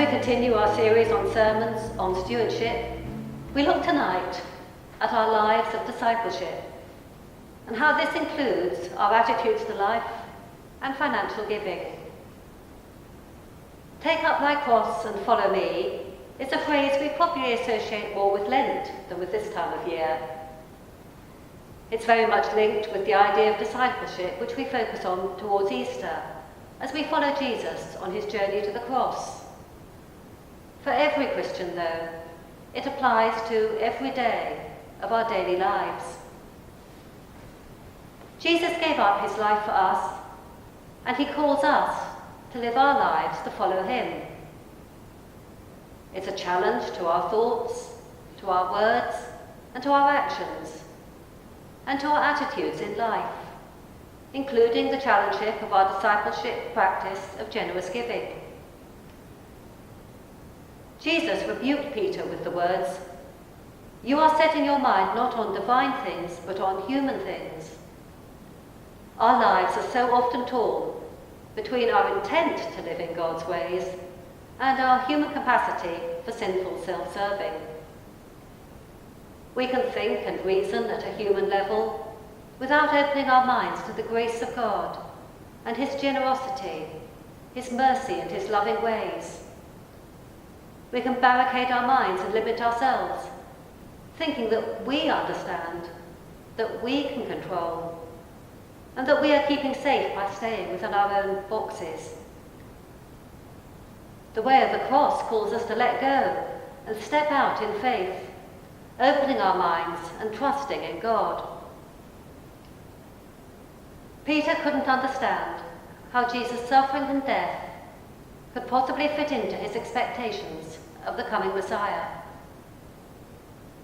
continue our series on sermons on stewardship, we look tonight at our lives of discipleship and how this includes our attitudes to life and financial giving. Take up thy cross and follow me is a phrase we probably associate more with Lent than with this time of year. It's very much linked with the idea of discipleship, which we focus on towards Easter, as we follow Jesus on his journey to the cross. For every Christian, though, it applies to every day of our daily lives. Jesus gave up his life for us, and he calls us to live our lives to follow him. It's a challenge to our thoughts, to our words, and to our actions, and to our attitudes in life, including the challenge of our discipleship practice of generous giving. Jesus rebuked Peter with the words, "You are setting your mind not on divine things, but on human things." Our lives are so often torn between our intent to live in God's ways and our human capacity for sinful self-serving. We can think and reason at a human level without opening our minds to the grace of God and his generosity, his mercy and his loving ways. We can barricade our minds and limit ourselves, thinking that we understand, that we can control, and that we are keeping safe by staying within our own boxes. The way of the cross calls us to let go and step out in faith, opening our minds and trusting in God. Peter couldn't understand how Jesus' suffering and death could possibly fit into his expectations of the coming Messiah.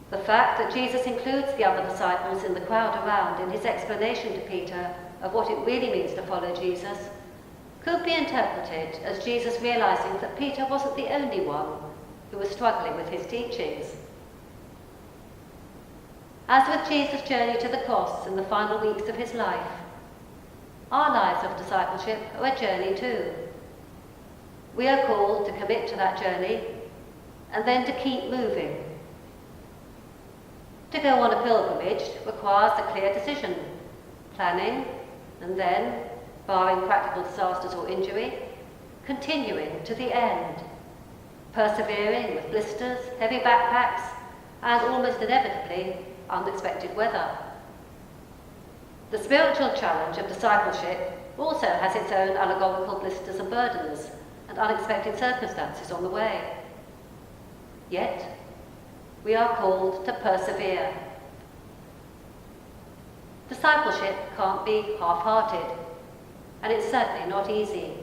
The fact that Jesus includes the other disciples in the crowd around in his explanation to Peter of what it really means to follow Jesus could be interpreted as Jesus realizing that Peter wasn't the only one who was struggling with his teachings. As with Jesus' journey to the cross in the final weeks of his life, our lives of discipleship are a journey too. We are called to commit to that journey and then to keep moving. To go on a pilgrimage requires a clear decision, planning, and then, barring practical disasters or injury, continuing to the end, persevering with blisters, heavy backpacks, and almost inevitably unexpected weather. The spiritual challenge of discipleship also has its own allegorical blisters and burdens and unexpected circumstances on the way. Yet, we are called to persevere. Discipleship can't be half-hearted, and it's certainly not easy.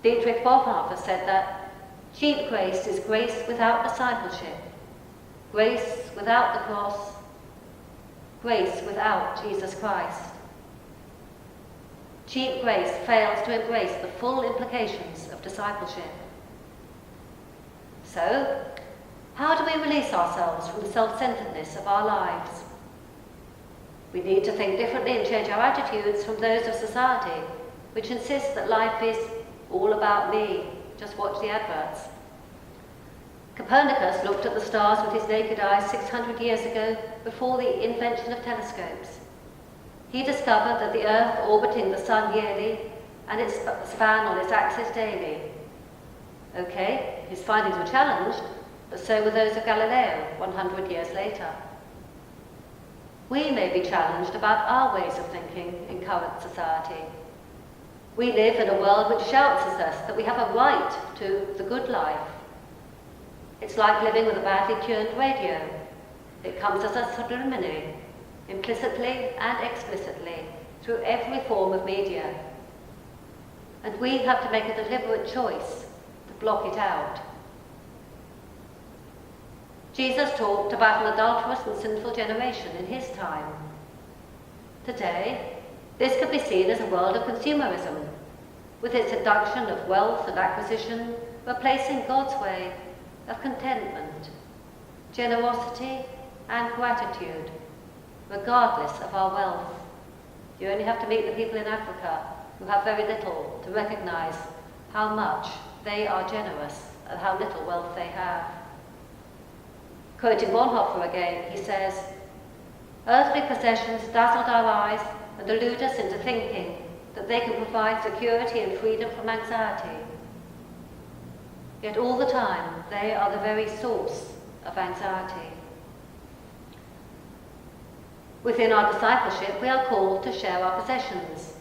Dietrich Bonhoeffer said that cheap grace is grace without discipleship, grace without the cross, grace without Jesus Christ. Cheap grace fails to embrace the full implications of discipleship. So, how do we release ourselves from the self-centeredness of our lives? We need to think differently and change our attitudes from those of society, which insists that life is all about me, just watch the adverts. Copernicus looked at the stars with his naked eyes 600 years ago before the invention of telescopes. He discovered that the Earth orbiting the Sun yearly and its span on its axis daily. Okay, his findings were challenged, but so were those of Galileo 100 years later. We may be challenged about our ways of thinking in current society. We live in a world which shouts at us that we have a right to the good life. It's like living with a badly tuned radio. It comes as a subliminally, implicitly and explicitly, through every form of media. And we have to make a deliberate choice to block it out. Jesus talked about an adulterous and sinful generation in his time. Today, this could be seen as a world of consumerism, with its seduction of wealth and acquisition replacing God's way of contentment, generosity and gratitude, regardless of our wealth. You only have to meet the people in Africa who have very little to recognize how much they are generous at how little wealth they have. Quoting Bonhoeffer again, he says, "Earthly possessions dazzled our eyes and delude us into thinking that they can provide security and freedom from anxiety. Yet all the time, they are the very source of anxiety." Within our discipleship, we are called to share our possessions.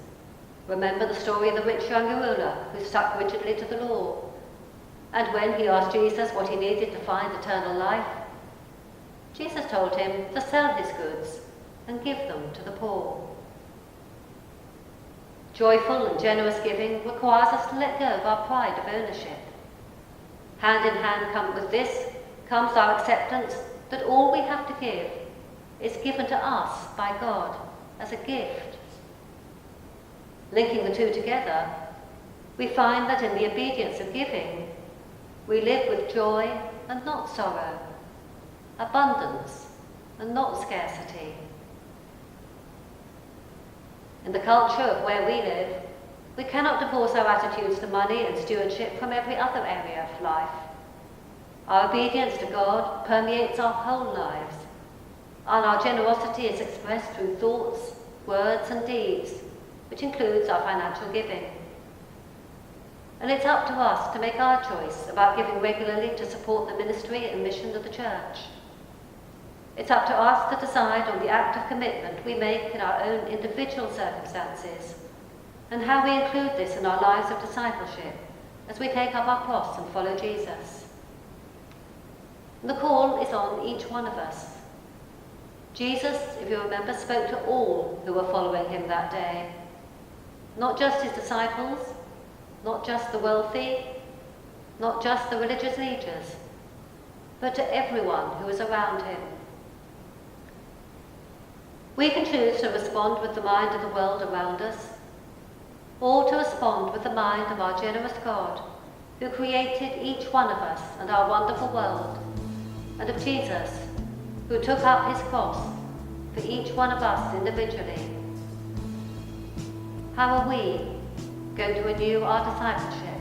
Remember the story of the rich young ruler who stuck rigidly to the law. And when he asked Jesus what he needed to find eternal life, Jesus told him to sell his goods and give them to the poor. Joyful and generous giving requires us to let go of our pride of ownership. Hand in hand with this comes our acceptance that all we have to give is given to us by God as a gift. Linking the two together, we find that in the obedience of giving, we live with joy and not sorrow, abundance and not scarcity. In the culture of where we live, we cannot divorce our attitudes to money and stewardship from every other area of life. Our obedience to God permeates our whole lives, and our generosity is expressed through thoughts, words and deeds, which includes our financial giving. And it's up to us to make our choice about giving regularly to support the ministry and mission of the church. It's up to us to decide on the act of commitment we make in our own individual circumstances and how we include this in our lives of discipleship as we take up our cross and follow Jesus. And the call is on each one of us. Jesus, if you remember, spoke to all who were following him that day. Not just his disciples, not just the wealthy, not just the religious leaders, but to everyone who was around him. We can choose to respond with the mind of the world around us, or to respond with the mind of our generous God, who created each one of us and our wonderful world, and of Jesus, who took up his cross for each one of us individually. How are we going to renew our discipleship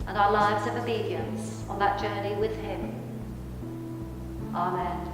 and our lives of obedience on that journey with him? Amen.